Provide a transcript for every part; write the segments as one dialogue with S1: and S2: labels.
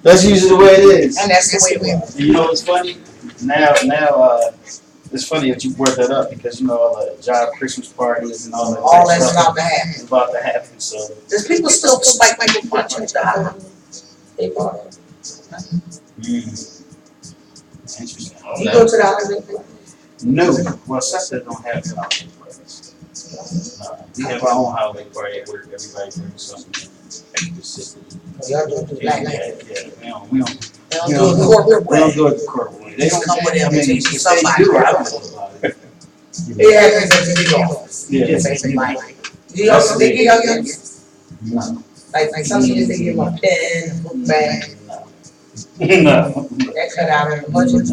S1: That's usually the way it is.
S2: And that's the way it was.
S1: You know what's funny? Now, it's funny that you brought that up because you know all the job Christmas parties and all that.
S2: All that's
S1: stuff
S2: about to happen.
S1: is about to happen. So
S2: Does people still spike people punching at the holiday? They party.
S1: interesting.
S2: You go to the holiday?
S1: No, well, Sessa don't have holiday parties. We have our own holiday party at work. Everybody brings something.
S2: Y'all don't do that.
S1: Yeah, we don't.
S2: They don't do it corporate
S1: We don't
S2: way.
S1: do it the corporate way. They
S2: Just
S1: don't
S2: come with
S1: I mean,
S2: invitation,
S1: if
S2: somebody.
S1: they do, I don't know about it.
S2: It happens at the big office.
S1: Yeah.
S2: Just ain't like. Do y'all they give y'all gifts?
S1: No.
S2: Like some years they give them a pen, a book bag.
S1: No.
S2: That cut out of the budget.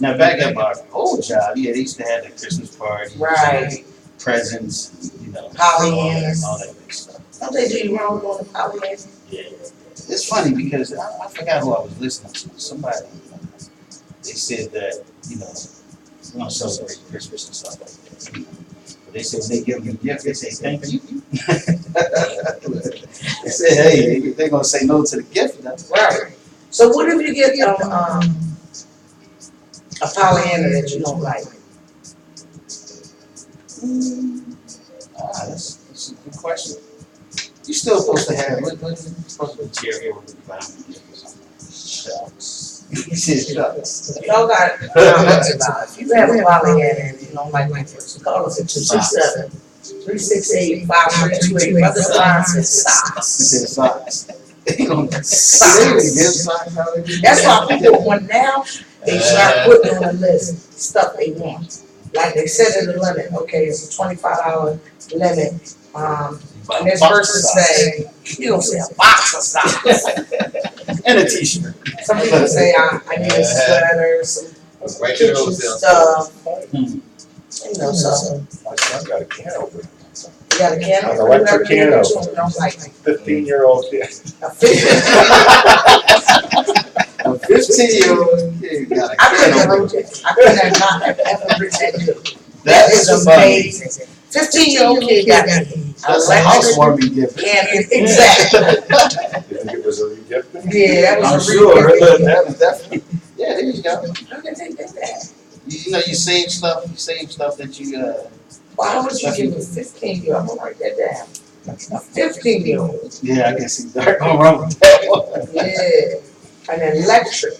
S1: Now back at my old job, yeah, they used to have the Christmas party,
S2: Right.
S1: presents, and, you know,
S2: Polyannus.
S1: all that good stuff.
S2: Don't they do you wrong doing the Polyannus?
S1: Yeah. It's funny because I forgot who I was listening to. Somebody, they said that, you know, we don't celebrate Christmas and stuff like that. You know. But they said when they give you a gift, they say thank you. They said, hey, they're gonna say no to the gift.
S2: Right. So what if you get a Pollyanna that you don't like?
S1: That's a good question. You're still supposed to have, what's supposed to be cheery with the family gift or something. Shucks. He said shucks.
S2: Y'all got comments about it. If you have a Pollyanna and you don't like my person, call us at 267-368-5328. Brother Ron says socks.
S1: He said socks.
S2: Socks. That's why people, when now, they start putting on a list, stuff they want. Like they set it a limit, okay, it's a $25 limit, and this person say, you don't say a box of socks.
S1: And a t-shirt.
S2: Some people say, I need a sweater, some
S3: Right there,
S2: kitchen
S3: those
S2: stuff,
S1: Hmm.
S2: you know, so.
S3: My son got a can opener.
S2: You got a can
S3: An
S2: opener?
S3: electric can
S2: Don't
S3: opener.
S2: like
S3: 15-year-old kid.
S2: a 50.
S1: A 15-year-old kid got a
S2: I couldn't have
S1: can
S2: wrote it. I couldn't have not have ever written that good.
S1: That
S2: is
S1: is funny.
S2: amazing. 15-year-old kid got me.
S1: That's a housewarming gift.
S2: Can, exactly.
S3: You think it was a regifting?
S2: Yeah, that
S1: I'm
S2: was a
S1: sure.
S2: really good.
S1: That was definitely. Yeah, there you go.
S2: How can they do that?
S1: You know, you save stuff that you.
S2: Why would you give a 15-year-old? I'm gonna write that down. A 15-year-old.
S1: Yeah, I can see that going wrong with that one.
S2: Yeah. An electric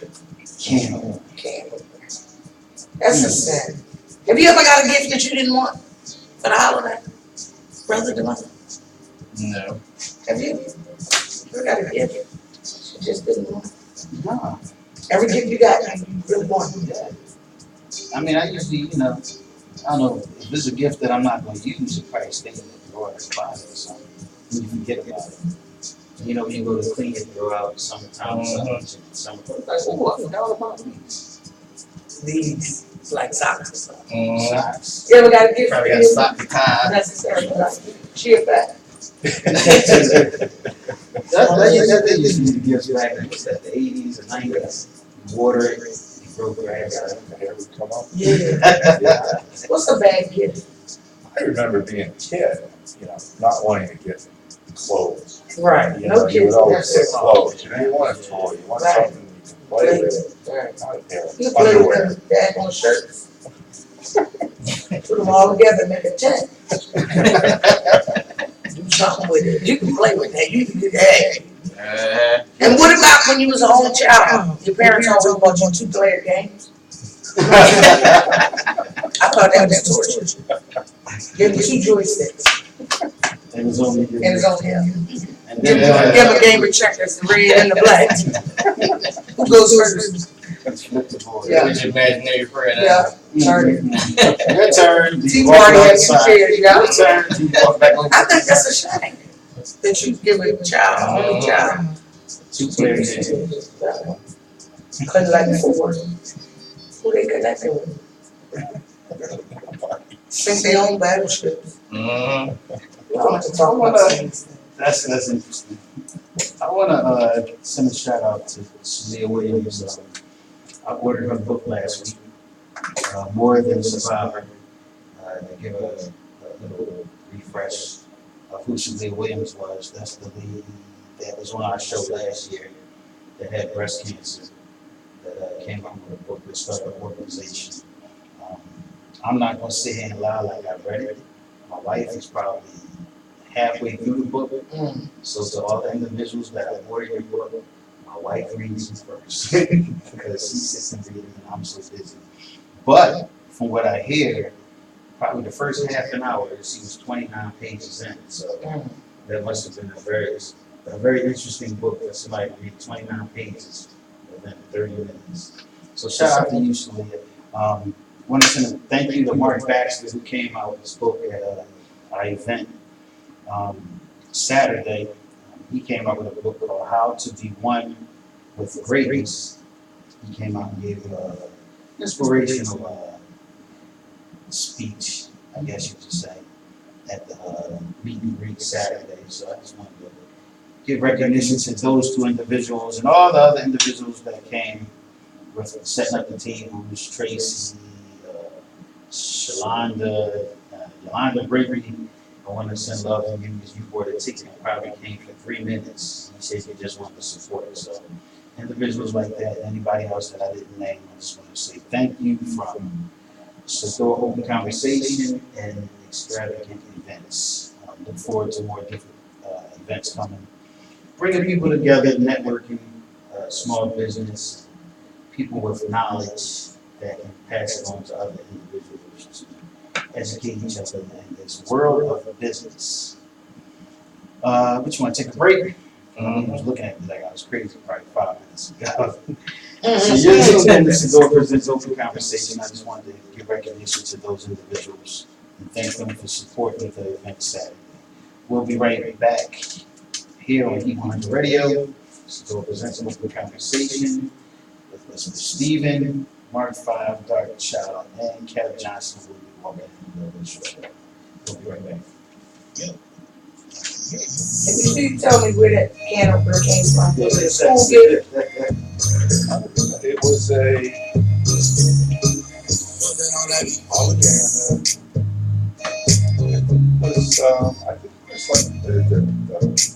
S1: Can.
S2: can. That's a sin. Have you ever got a gift that you didn't want for the holiday? Brother Devon?
S3: No.
S2: Have you? You got a gift you just didn't want?
S1: No.
S2: Every gift you got, you really want.
S1: Yeah. I mean, I usually, you know, I don't know, if this is a gift that I'm not going to use, it probably stays in the drawer or the closet or something. You forget about it. You know, when you go to clean it, throw out summertime, summer, like, oh, I forgot all about these.
S2: These, it's like socks or something.
S1: Socks.
S2: You ever got a gift for
S3: Probably got
S2: you?
S3: sock and tie.
S2: Necessary, like, cheer back.
S1: That used to be the gifts back in the 80s or 90s. You water it, you grow grass.
S3: Hair would come up.
S2: Yeah. What's a bad gift?
S3: I remember being a kid, you know, not wanting to get clothes.
S2: Right.
S3: You
S2: No
S3: know, you would
S2: kids.
S3: always get
S2: That's
S3: clothes. You didn't want a toy. You want
S2: Right.
S3: something you can play with.
S2: Right.
S3: Not a pair of
S2: You play with
S3: underwear.
S2: them daggone shirts. Put them all together, make a tent. Do something with it. You can play with that. You can do that. And what about when you was an only child? Your parents always bought you 2-player games? I thought that was torture. Give me 2 joysticks.
S1: And it's only.
S2: And it's only him.
S1: And
S2: Give him a game of checkers, the red and the black. Who goes first?
S1: Let's flip the board.
S2: Yeah.
S3: Who's your imaginary friend?
S2: Yeah. Turn.
S1: Your turn.
S2: Tea
S1: You walk
S2: party has
S1: outside.
S2: 2 chairs, yeah.
S1: Your turn. You walk back over.
S2: I think that's a shame that you give a child, only child.
S1: 2-player game.
S2: Collect 4. Who they connecting with? Think they own battleships. We don't have to talk about things.
S1: That's interesting. I want to send a shout out to Sadior Williams. I ordered her book last week, More Than a Survivor. To give a little refresh of who Sadior Williams was. That's the lady that was on our show last year that had breast cancer that came out with a book that started an organization. Um, I'm not going to sit here and lie like I read it. My wife is probably halfway through the book. So to all the individuals that have ordered your book, my wife reads it first because she sits and reads it and I'm so busy. But from what I hear, probably the first half an hour, she was 29 pages in. So that must have been a very interesting book for somebody to read 29 pages within 30 minutes. So shout out to you, Shalia. Want to send a thank you to Mark Baxter who came out with this book at our event Saturday. He came out with a book called How to Be One with Greatness. He came out and gave an inspirational speech, I guess you could say, at the meet and greet Saturday. So I just wanted to give recognition to those two individuals and all the other individuals that came with setting up the tables, Tracy, Shalonda, Yolanda Bravery. I want to send love to you because you bought a ticket and probably came for 3 minutes. You said you just wanted to support us. So individuals like that, anybody else that I didn't name, I just want to say thank you from Sadior Open Conversation and Extravagant Events. Look forward to more different events coming. Bringing people together, networking, small business, people with knowledge that can pass it on to other individuals to educate each other in this world of business. But you want to take a break? He was looking at me like I was crazy probably 5 minutes ago. So you're listening to Sadior Presents Open Conversation. I just wanted to give recognition to those individuals and thank them for supporting the event Saturday. We'll be right back here on E100 Radio. Sadior Presents Open Conversation with Mr. Stephen, Mark 5, Dr. Child, and Kev Johnson will be walking in the building. We'll be right back.
S2: Can you tell me where that can opener came from? Was it a school gift?
S3: It was a holiday. It was, I think it was like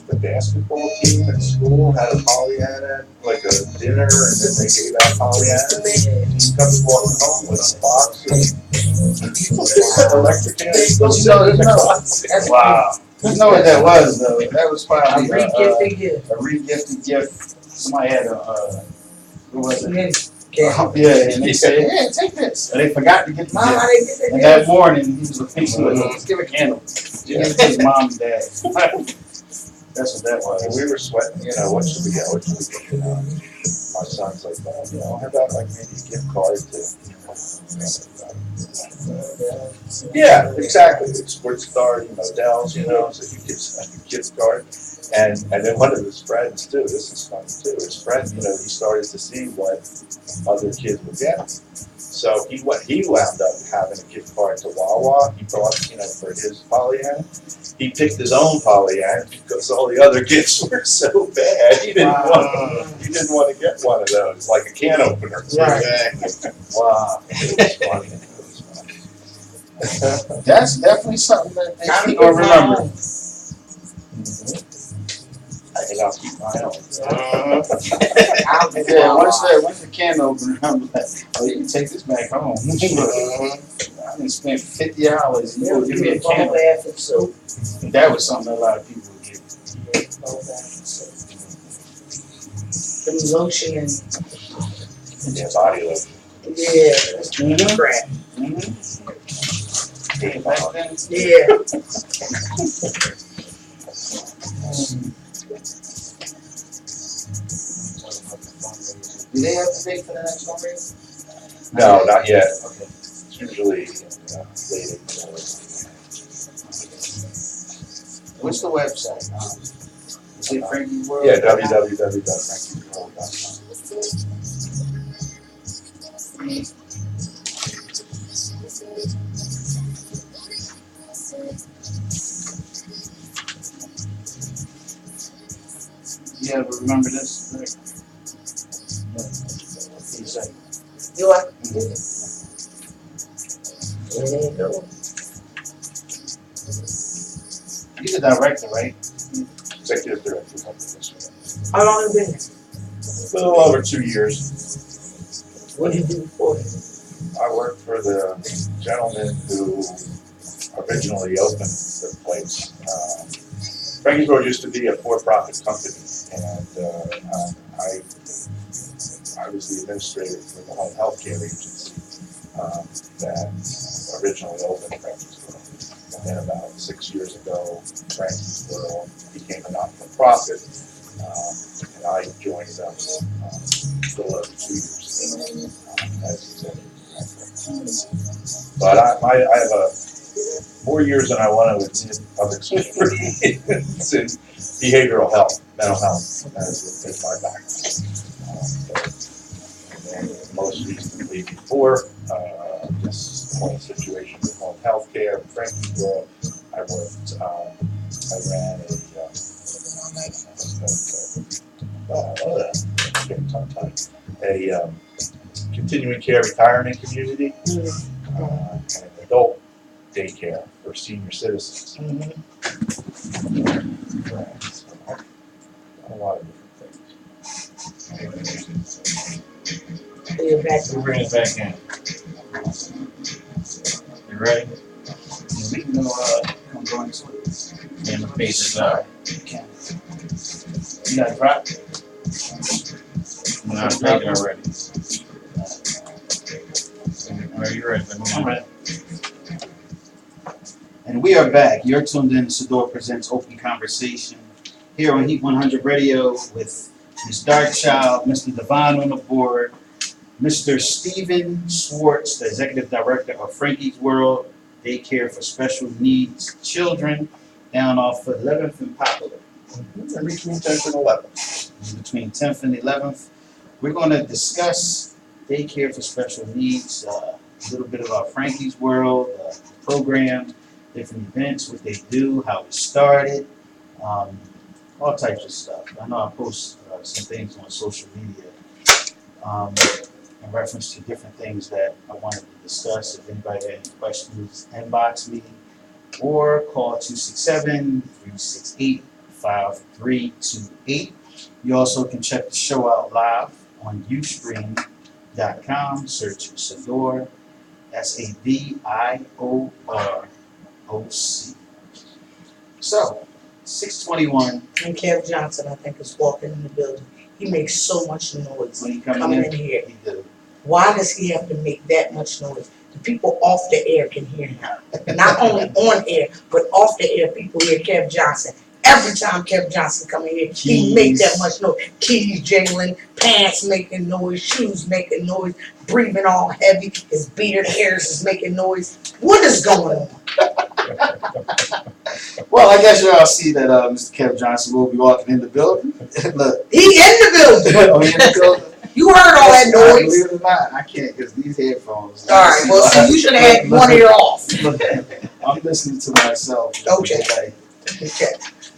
S3: the basketball team at school had a Pollyanna, like a dinner, and then they gave out Pollyanna. He comes walking home with a box of electric ants.
S1: Wow. You know what that was, though? That was probably
S2: A
S1: a re-gifted gift. Somebody had who was it?
S2: Yeah.
S1: Yeah, and they said, hey, take this. And they forgot to get the
S2: Mom,
S1: gift.
S2: I didn't get that
S1: And
S2: gift.
S1: that morning, he was like, let's give a candle. Give it to his mom and dad. That's what that was.
S3: And we were sweating, what should we get? What should we get? My son's like, how about like maybe a gift card to, yeah, exactly. It's sports card, Dell's, so you get a gift card. And then one of his friends too, this is funny too, his friend, he started to see what other kids were getting. So he wound up having a gift card to Wawa. He thought, for his Pollyanna. He picked his own Pollyanna because all the other gifts were so bad. He didn't want to get one of those, like a can opener.
S2: Right.
S1: Wow.
S3: It was funny.
S1: That's definitely something that they don't remember.
S3: I think I'll keep my own.
S1: Yeah, once the can opener, I'm like, oh, you can take this back home. I done spent 50 hours and you'll give me a can. That was something a lot of people would give.
S2: The lotion and
S3: Yeah, body lotion.
S2: yeah, crap.
S1: Back then,
S2: Yeah.
S1: do they have to date for the next fundraiser?
S3: No, not yet.
S1: Okay.
S3: It's usually late.
S1: What's the website? Is it Frankie's World?
S3: Yeah, www.frankie'sworld.com.
S1: Yeah, but remember this? Rick? What you say?
S2: You what? There you go.
S1: You're the director, right?
S3: Executive director.
S2: How long have you been
S3: A little over 2 years.
S2: What did you do before?
S3: I worked for the gentleman who originally opened the place. Frankiesboro used to be a for-profit company, and I was the administrator for the home health care agency that originally opened Frankiesboro. And then about 6 years ago, Frankiesboro became a not-for-profit, and I joined them a little over 2 years ago as executive director. But I have more years than I want to admit of experience in behavioral health, mental health, as my background. And then most recently before this whole situation with home health care, Frankiesboro, I ran a continuing care retirement community and an adult daycare for senior citizens. A lot of different things.
S2: You're back.
S1: We bring it back in. You ready? Yeah, we can go, come join us with us. And the pages are. You can. You got it right? No, I'm taking it already. Are you ready? I'm ready. And we are back. You're tuned in to Sadior Presents Open Conversation here on Heat 100 Radio with Ms. Darkchild, Mr. Devon on the board, Mr. Stephen Swartz, the Executive Director of Frankie's World Daycare for Special Needs Children down off of 11th and Poplar.
S3: And between 10th and 11th.
S1: Between 10th and 11th. We're going to discuss daycare for special needs, a little bit about Frankie's World, program, different events, what they do, how it started, all types of stuff. I know I post some things on social media in reference to different things that I wanted to discuss. If anybody had any questions, inbox me or call 267-368-5328. You also can check the show out live on Ustream.com. Search Sadior, SADIOROC. So, 621.
S2: And Kev Johnson, I think, is walking in the building. He makes so much noise
S1: When he
S2: coming in here.
S1: He do.
S2: Why does he have to make that much noise? The people off the air can hear him. Not only on air, but off the air, people hear Kev Johnson. Every time Kev Johnson come in here, he make that much noise. Keys jingling, pants making noise, shoes making noise, breathing all heavy, his beard hairs is making noise. What is going on?
S1: Well, I guess y'all see that Mr. Kev Johnson will be walking in the building. Look.
S2: He in the building.
S1: Oh, he in the building?
S2: You heard all that noise.
S1: Believe it or not, I can't because these headphones.
S2: All right, well, see, you should have had one ear off.
S1: I'm listening to myself.
S2: Okay. Okay.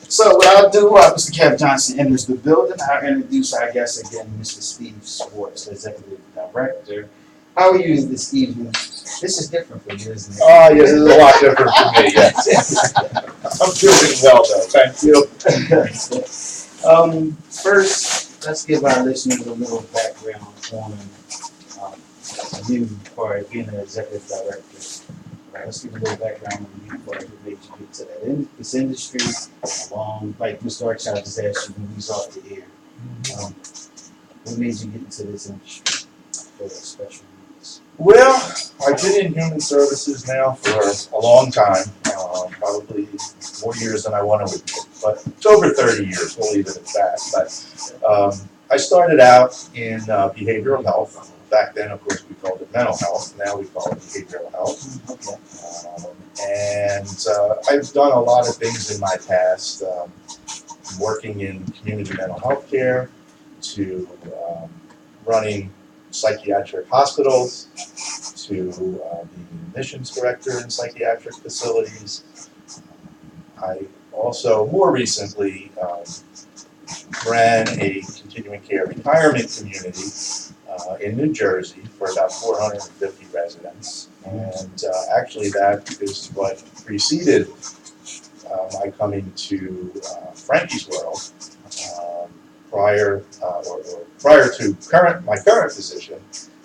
S1: So what I'll do, Mr. Kev Johnson enters the building. I'll introduce our guest again, Mr. Steve Swartz, the Executive Director. How are you this evening? This is different for you, isn't it?
S3: Oh, yes, this is a lot different for me, yes. I'm doing well, though, thank you.
S1: First, let's give our listeners a little background on you for being an Executive Director. Let's give a little background on you for what made you get to this industry. Like Mr. Darkchild just asked you when he's off the air. What made you get into this industry for special needs?
S3: Well, I've been in human services now for a long time, probably more years than I want to admit, but it's over 30 years, we'll leave it at that. But I started out in behavioral health. Back then, of course, we called it mental health. Now we call it behavioral health. And I've done a lot of things in my past, working in community mental health care, to running psychiatric hospitals, to being admissions director in psychiatric facilities. I also, more recently, ran a continuing care retirement community in New Jersey for about 450 residents. And actually that is what preceded my coming to Frankie's World. prior to my current position,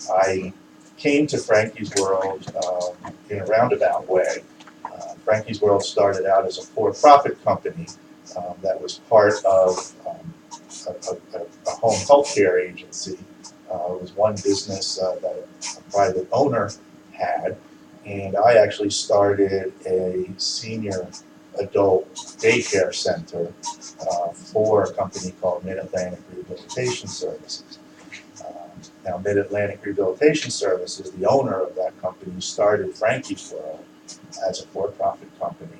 S3: I came to Frankie's World in a roundabout way. Frankie's World started out as a for-profit company that was part of a home healthcare agency. It was one business that a private owner had, and I actually started a senior adult daycare center for a company called Mid-Atlantic Rehabilitation Services. Now, Mid-Atlantic Rehabilitation Services, the owner of that company, started Frankie's World as a for-profit company.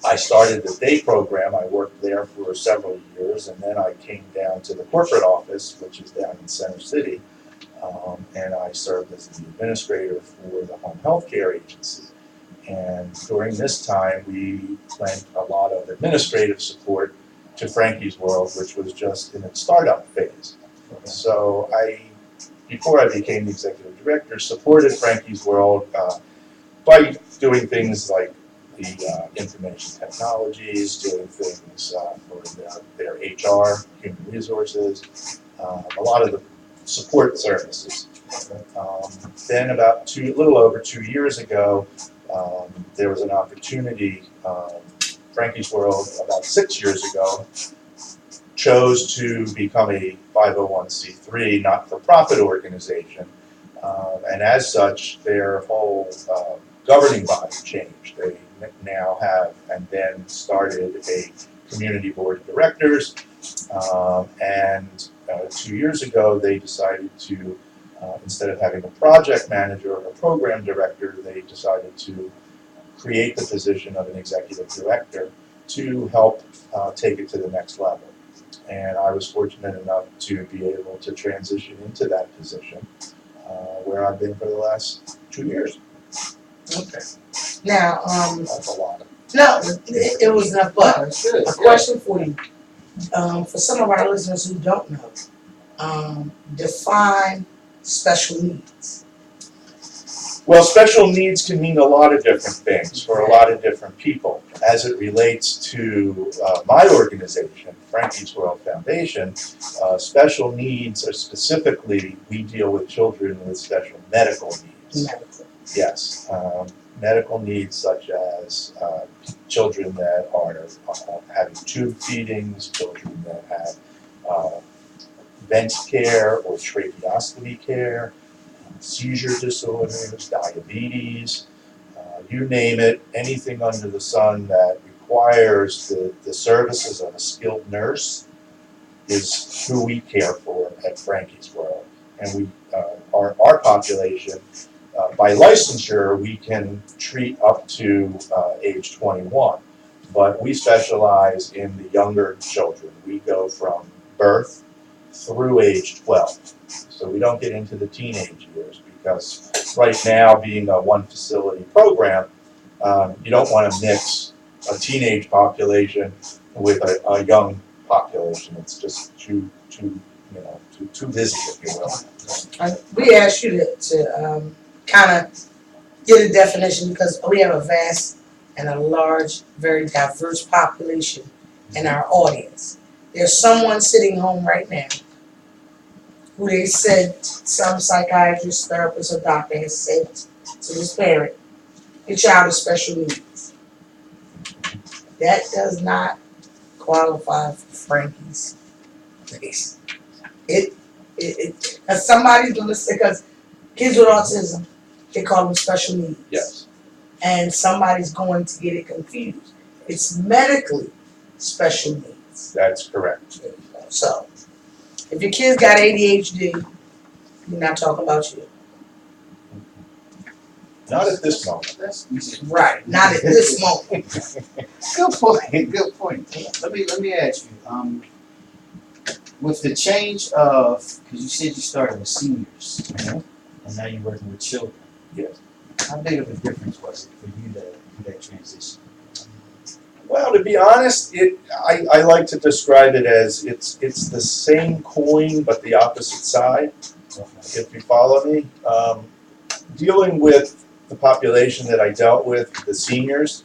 S3: I started the day program. I worked there for several years, and then I came down to the corporate office, which is down in Center City, and I served as the administrator for the home health care agency. And during this time, we lent a lot of administrative support to Frankie's World, which was just in its startup phase. So before I became the executive director, supported Frankie's World by doing things like the information technologies, doing things for their HR, human resources, a lot of the support services. Then about a little over 2 years ago, there was an opportunity. Frankie's World, about 6 years ago, chose to become a 501c3 not-for-profit organization, and as such, their whole governing body changed. They now have, and then started a community board of directors, and 2 years ago they decided to, instead of having a project manager or a program director, they decided to create the position of an executive director to help take it to the next level. And I was fortunate enough to be able to transition into that position, where I've been for the last 2 years.
S2: Okay. Now,
S3: That's a lot.
S2: no, it was enough, but
S1: That's good.
S2: a question for you. For some of our listeners who don't know, define special needs.
S3: Well, special needs can mean a lot of different things for a lot of different people. As it relates to my organization, Frankie's World Foundation, special needs are specifically, we deal with children with special medical needs.
S2: Medical.
S3: Yes, medical needs such as children that are having tube feedings, children that have vent care or tracheostomy care, seizure disorders, diabetes, you name it, anything under the sun that requires the services of a skilled nurse is who we care for at Frankie's World. And we, our population, by licensure, we can treat up to age 21, but we specialize in the younger children. We go from birth through age 12. So we don't get into the teenage years, because right now, being a one facility program, you don't want to mix a teenage population with a young population. It's just too busy, if you will.
S2: We asked you to kind of get a definition, because we have a vast and a large, very diverse population in our audience. There's someone sitting home right now who they said, some psychiatrist, therapist, or doctor has said to this parent, your child is special needs. That does not qualify for Frankie's place. Because somebody's going to say, because kids with autism, they call them special needs.
S3: Yes.
S2: And somebody's going to get it confused. It's medically special needs.
S3: That's correct.
S2: So, if your kid's got ADHD, we're not talking about you.
S3: Not at this moment.
S1: That's
S2: Right, not at this moment.
S1: good point. Good point. Let me ask you. With the change of, because you said you started with seniors, and now you're working with children.
S3: Yes.
S1: How big of a difference was it for you to do that transition?
S3: Well, to be honest, I like to describe it as it's the same coin but the opposite side, if you follow me. Dealing with the population that I dealt with, the seniors,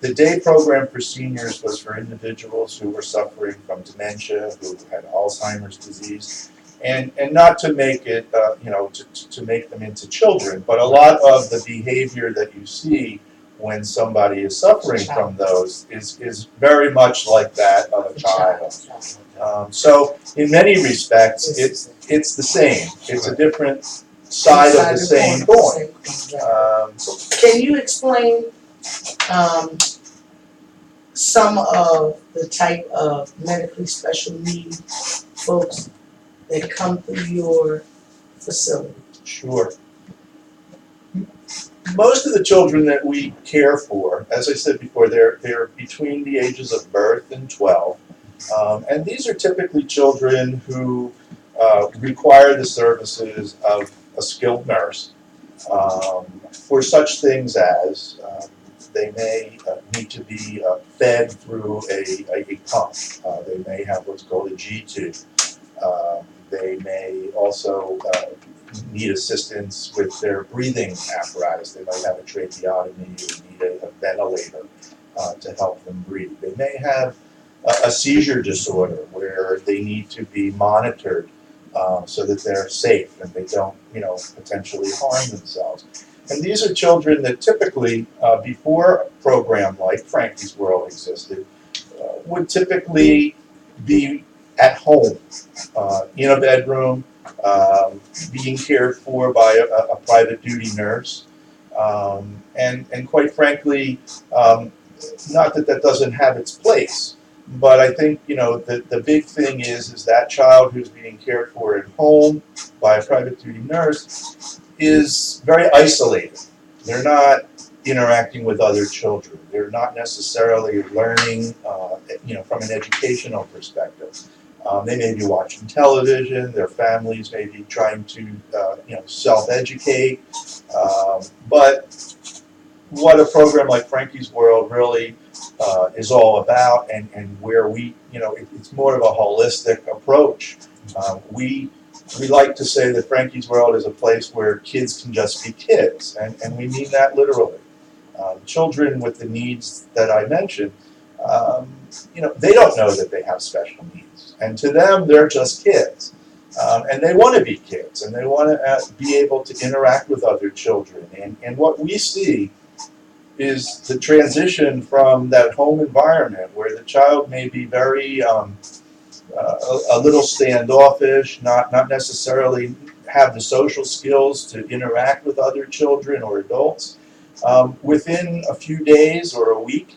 S3: The day program for seniors was for individuals who were suffering from dementia, who had Alzheimer's disease, and not to make it, to make them into children, but a lot of the behavior that you see when somebody is suffering from those is very much like that of a child. So in many respects, it's the same. It's a different side of the same coin.
S2: Can you explain some of the type of medically special need folks that come through your facility?
S3: Sure. Most of the children that we care for, as I said before, they're between the ages of birth and 12. And these are typically children who require the services of a skilled nurse for such things as they may need to be fed through a pump. They may have what's called a G-tube. They may also need assistance with their breathing apparatus. They might have a tracheotomy or need a ventilator to help them breathe. They may have a seizure disorder where they need to be monitored so that they're safe and they don't, potentially harm themselves. And these are children that typically, before a program like Frankie's World existed, would typically be at home, in a bedroom, being cared for by a private duty nurse. And quite frankly, not that that doesn't have its place, but I think, the big thing is that child who's being cared for at home by a private duty nurse is very isolated. They're not interacting with other children. They're not necessarily learning, from an educational perspective. They may be watching television. Their families may be trying to, self-educate. But what a program like Frankie's World really is all about, and where we, it's more of a holistic approach. We like to say that Frankie's World is a place where kids can just be kids, and we mean that literally. Children with the needs that I mentioned, they don't know that they have special needs. And to them, they're just kids. And they want to be kids, and they want to be able to interact with other children. And what we see is the transition from that home environment where the child may be very a little standoffish, not necessarily have the social skills to interact with other children or adults. Within a few days or a week,